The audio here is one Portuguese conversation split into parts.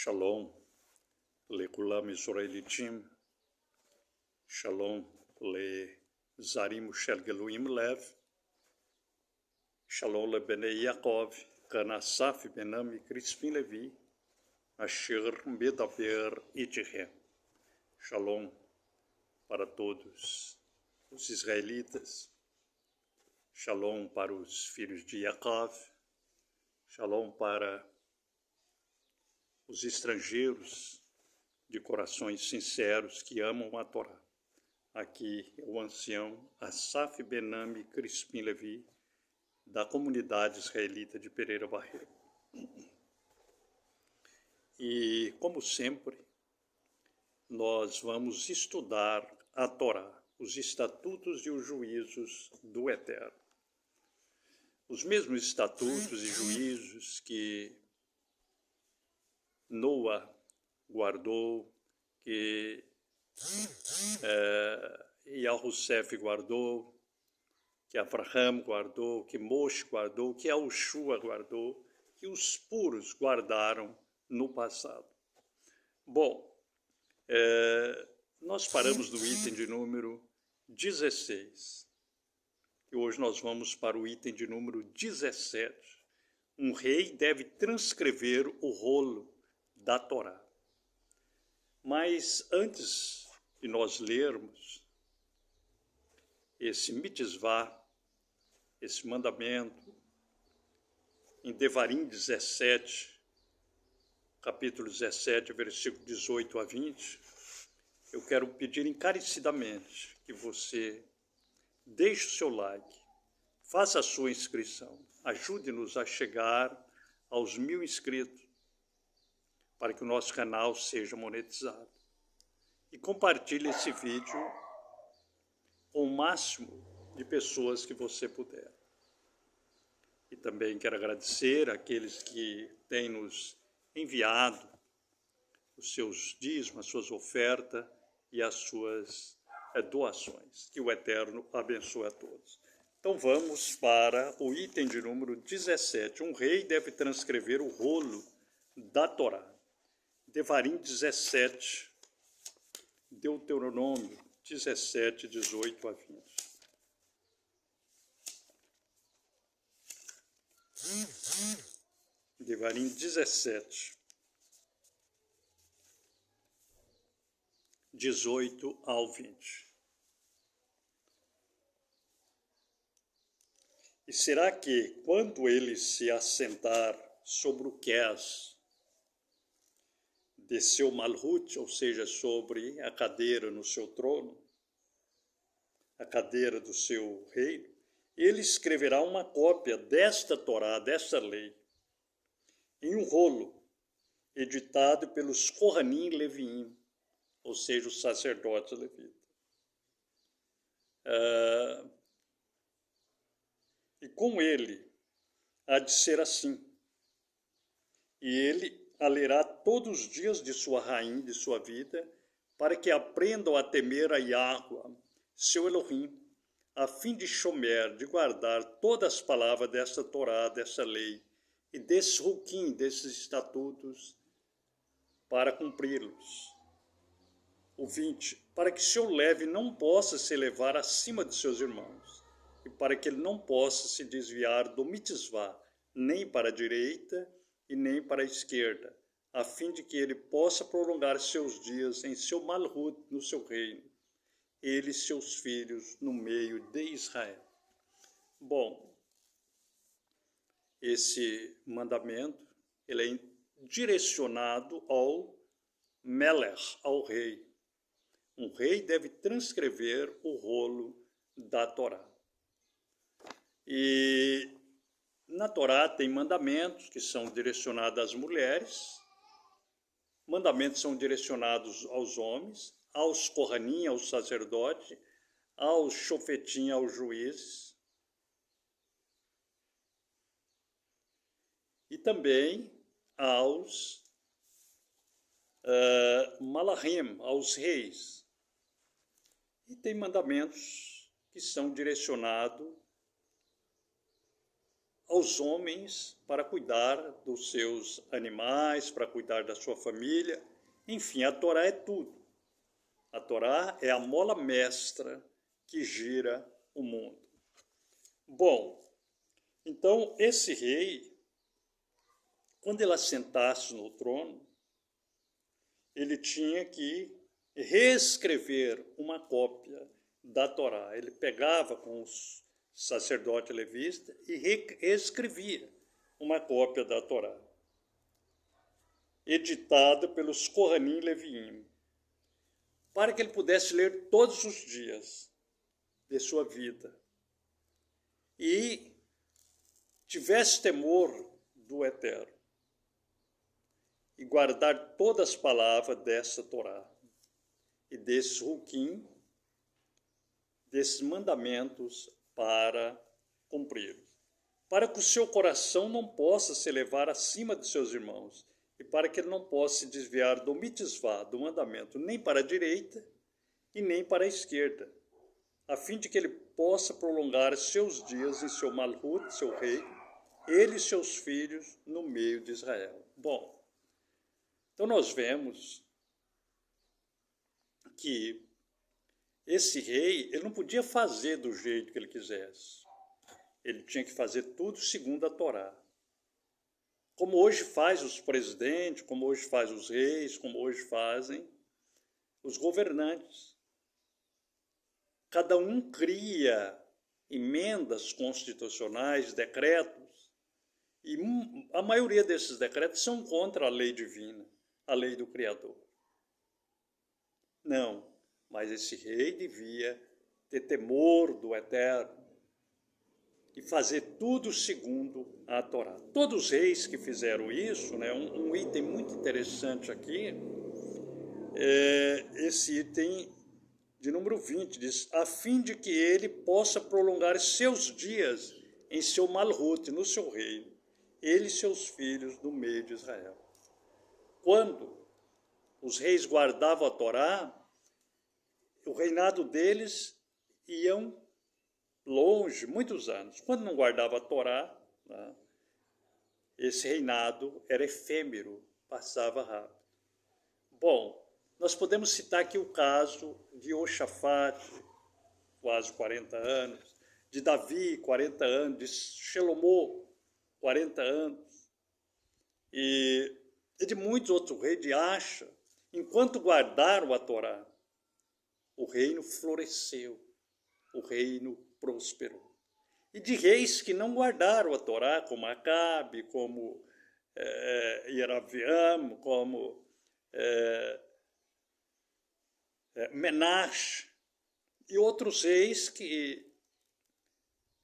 Shalom, לכולם israelitim, Shalom לזרים של גלויים לב, Shalom לבני יעקב, כאן אסף בן עמי crispim Levi, אשר מדבר איתכם. Shalom para todos os israelitas, Shalom para os filhos de Yaakov, Shalom para os estrangeiros de corações sinceros que amam a Torá. Aqui é o ancião Asaf Ben Ami Crispim Levi, da comunidade israelita de Pereira Barreiro. E, como sempre, nós vamos estudar a Torá, os estatutos e os juízos do Eterno. Os mesmos estatutos e juízos que Noa guardou, que Yahussef guardou, que Abraham guardou, que Moshe guardou, que Yahushua guardou, que os puros guardaram no passado. Bom, nós paramos no item de número 16. E hoje nós vamos para o item de número 17. Um rei deve transcrever o rolo da Torá. Mas antes de nós lermos esse mitzvah, esse mandamento, em Devarim 17, capítulo 17, versículo 18 a 20, eu quero pedir encarecidamente que você deixe o seu like, faça a sua inscrição, ajude-nos a chegar aos 1000 inscritos, para que o nosso canal seja monetizado. E compartilhe esse vídeo com o máximo de pessoas que você puder. E também quero agradecer àqueles que têm nos enviado os seus dízimos, as suas ofertas e as suas doações. Que o Eterno abençoe a todos. Então vamos para o item de número 17. Um rei deve transcrever o rolo da Torá. Devarim 17, Deuteronômio 17, 18 a 20. Devarim 17, 18 ao 20. E será que, quando ele se assentar sobre o qués de seu malhut, ou seja, sobre a cadeira no seu trono, a cadeira do seu reino, ele escreverá uma cópia desta Torá, desta lei, em um rolo, editado pelos Kohanim Leviim, ou seja, os sacerdotes levitas. E com ele há de ser assim, e ele a lerá todos os dias de sua rainha, de sua vida, para que aprendam a temer a Yahuwah, seu Elohim, a fim de chomer, de guardar todas as palavras desta Torá, dessa lei, e desses ruquim, desses estatutos, para cumpri-los. O 20, para que seu leve não possa se elevar acima de seus irmãos, e para que ele não possa se desviar do mitzvah, nem para a direita, e nem para a esquerda, a fim de que ele possa prolongar seus dias em seu malhut, no seu reino, ele e seus filhos no meio de Israel. Bom, esse mandamento ele é direcionado ao Melech, ao rei. Um rei deve transcrever o rolo da Torá. E na Torá tem mandamentos que são direcionados às mulheres, mandamentos são direcionados aos homens, aos Kohanim, aos sacerdotes, aos shofetim, aos juízes, e também aos malachim, aos reis. E tem mandamentos que são direcionados aos homens para cuidar dos seus animais, para cuidar da sua família. Enfim, a Torá é tudo. A Torá é a mola mestra que gira o mundo. Bom, então esse rei, quando ele assentasse no trono, ele tinha que reescrever uma cópia da Torá. Ele pegava com os sacerdotes levitas e reescrevia uma cópia da Torá, editada pelos Kohanim Leviim, para que ele pudesse ler todos os dias de sua vida e tivesse temor do Eterno e guardar todas as palavras dessa Torá e desses hukim, desses mandamentos para cumprir, para que o seu coração não possa se elevar acima de seus irmãos e para que ele não possa se desviar do mitzvah, do mandamento, nem para a direita e nem para a esquerda, a fim de que ele possa prolongar seus dias em seu malhut, seu rei, ele e seus filhos no meio de Israel. Bom, então nós vemos que esse rei, ele não podia fazer do jeito que ele quisesse. Ele tinha que fazer tudo segundo a Torá. Como hoje faz os presidentes, como hoje faz os reis, como hoje fazem os governantes. Cada um cria emendas constitucionais, decretos, e a maioria desses decretos são contra a lei divina, a lei do Criador. Não, mas esse rei devia ter temor do Eterno e fazer tudo segundo a Torá. Todos os reis que fizeram isso, né, um item muito interessante aqui, esse item de número 20, diz, a fim de que ele possa prolongar seus dias em seu malhut, no seu reino, ele e seus filhos no meio de Israel. Quando os reis guardavam a Torá, o reinado deles iam longe, muitos anos. Quando não guardava a Torá, né, esse reinado era efêmero, passava rápido. Bom, nós podemos citar aqui o caso de Josafate, quase 40 anos, de Davi, 40 anos, de Shelomó, 40 anos, e de muitos outros reis, de Acha. Enquanto guardaram a Torá, o reino floresceu, o reino prosperou. E de reis que não guardaram a Torá, como Acabe, como Yeraviam, como Menache, e outros reis que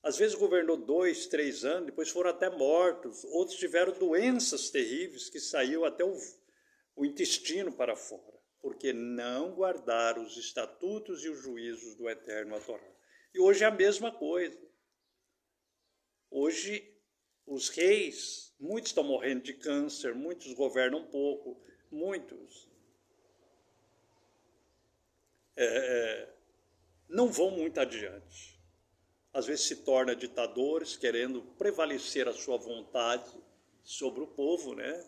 às vezes governou 2, 3 anos, depois foram até mortos, outros tiveram doenças terríveis que saiu até o intestino para fora, porque não guardaram os estatutos e os juízos do Eterno, a Torá. E hoje é a mesma coisa. Hoje, os reis, muitos estão morrendo de câncer, muitos governam pouco, muitos não vão muito adiante. Às vezes se tornam ditadores, querendo prevalecer a sua vontade sobre o povo, né?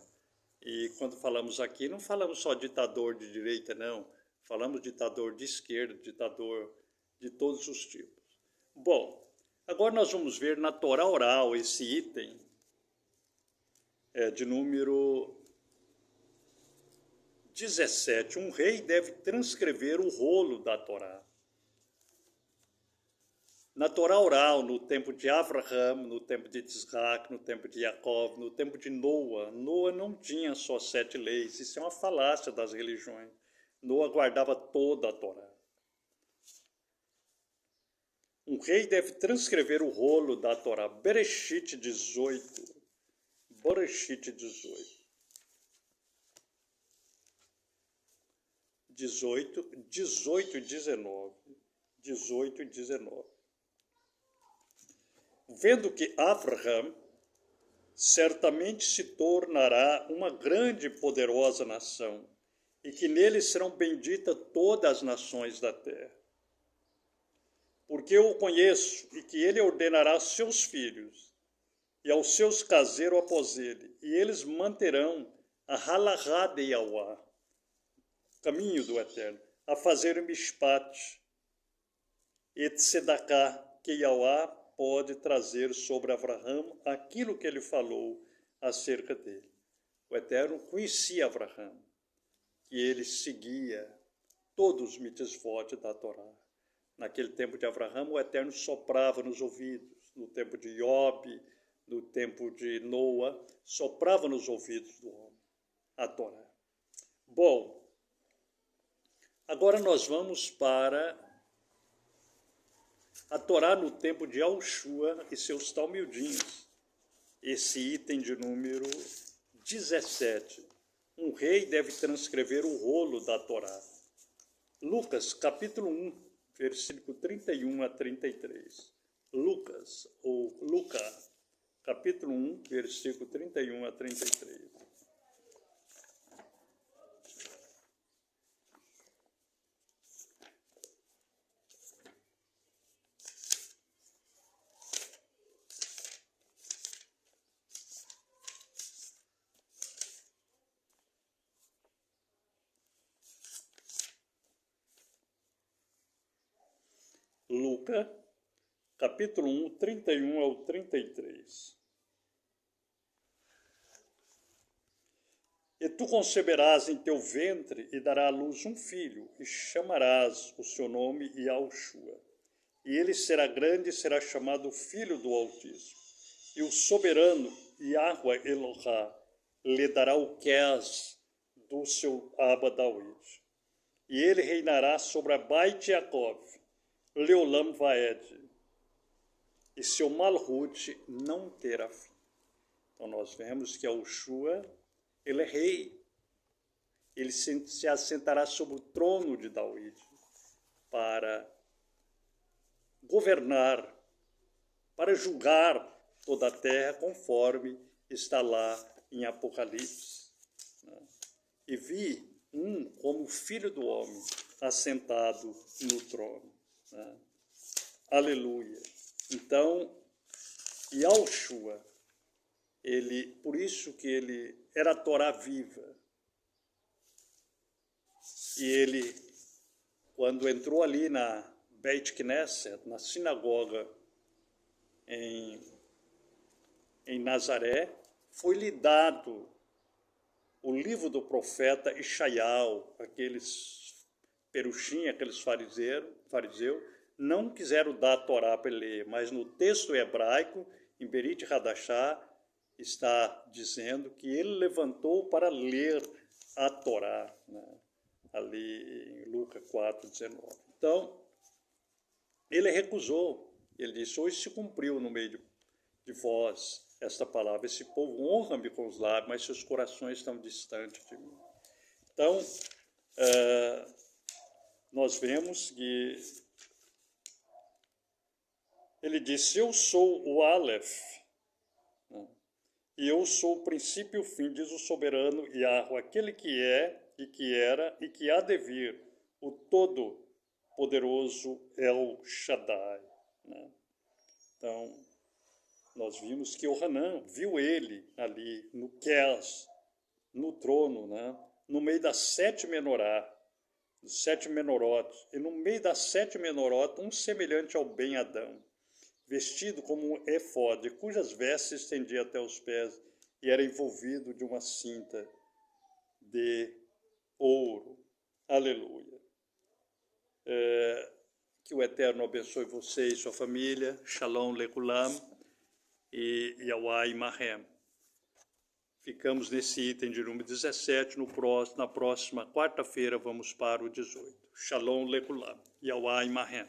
E quando falamos aqui, não falamos só ditador de direita, não. Falamos ditador de esquerda, ditador de todos os tipos. Bom, agora nós vamos ver na Torá oral esse item de número 17. Um rei deve transcrever o rolo da Torá. Na Torá oral, no tempo de Avraham, no tempo de Isaac, no tempo de Jacob, no tempo de Noa, Noa não tinha só 7 leis, isso é uma falácia das religiões. Noa guardava toda a Torá. Um rei deve transcrever o rolo da Torá. Bereshit 18. Bereshit 18. 18 e 19. 18 e 19. Vendo que Avraham certamente se tornará uma grande e poderosa nação, e que nele serão benditas todas as nações da terra. Porque eu o conheço, e que ele ordenará aos seus filhos, e aos seus caseiros após ele, e eles manterão a halahá de Yahweh, caminho do Eterno, a fazer mishpat e tzedaká, que Yahweh pode trazer sobre Abraão aquilo que ele falou acerca dele. O Eterno conhecia Abraão, que ele seguia todos os mitzvot da Torá. Naquele tempo de Abraão, o Eterno soprava nos ouvidos. No tempo de Job, no tempo de Noa, soprava nos ouvidos do homem a Torá. Bom, agora nós vamos para a Torá no tempo de Yahushua e seus talmudinhos. Esse item de número 17. Um rei deve transcrever o rolo da Torá. Lucas, capítulo 1, versículo 31 a 33. Lucas, ou Luca, capítulo 1, versículo 31 a 33. Lucas, capítulo 1, 31 ao 33. E tu conceberás em teu ventre e darás à luz um filho, e chamarás o seu nome Yahushua. E ele será grande e será chamado Filho do Altíssimo. E o soberano Yahweh Elohá lhe dará o Kes do seu Abba David. E ele reinará sobre a Beit Yaakov, Leolam Vaed, e seu Malhut não terá fim. Então nós vemos que Yahushua, ele é rei. Ele se assentará sobre o trono de David para governar, para julgar toda a terra, conforme está lá em Apocalipse. E vi como filho do homem assentado no trono. Aleluia. Então, Yahushua, por isso que ele era a Torá viva. E ele, quando entrou ali na Beit Knesset, na sinagoga em Nazaré, foi-lhe dado o livro do profeta Ishaial. Aqueles perushim, aqueles fariseus, não quiseram dar a Torá para ele ler, mas no texto hebraico, em Berit Hadashah, está dizendo que ele levantou para ler a Torá, né? Ali em Lucas 4, 19. Então, ele recusou. Ele disse, hoje se cumpriu no meio de vós esta palavra. Esse povo honra-me com os lábios, mas seus corações estão distantes de mim. Então, nós vemos que ele disse, eu sou o Aleph, né? E eu sou o princípio e o fim, diz o soberano Yahweh, aquele que é, e que era, e que há de vir, o todo-poderoso El Shaddai. Né? Então, nós vimos que o Hanan viu ele ali no Kes, no trono, né? No meio das 7 menorá, dos 7 menorotes, e no meio das 7 menorotes, um semelhante ao Ben-Adão, vestido como um efode, cujas vestes se estendiam até os pés e era envolvido de uma cinta de ouro. Aleluia. Que o Eterno abençoe você e sua família. Shalom Lekulam e Yahweh Imahem. Ficamos nesse item de número 17. Na próxima quarta-feira vamos para o 18. Shalom Lekulam. Yahweh Imahem.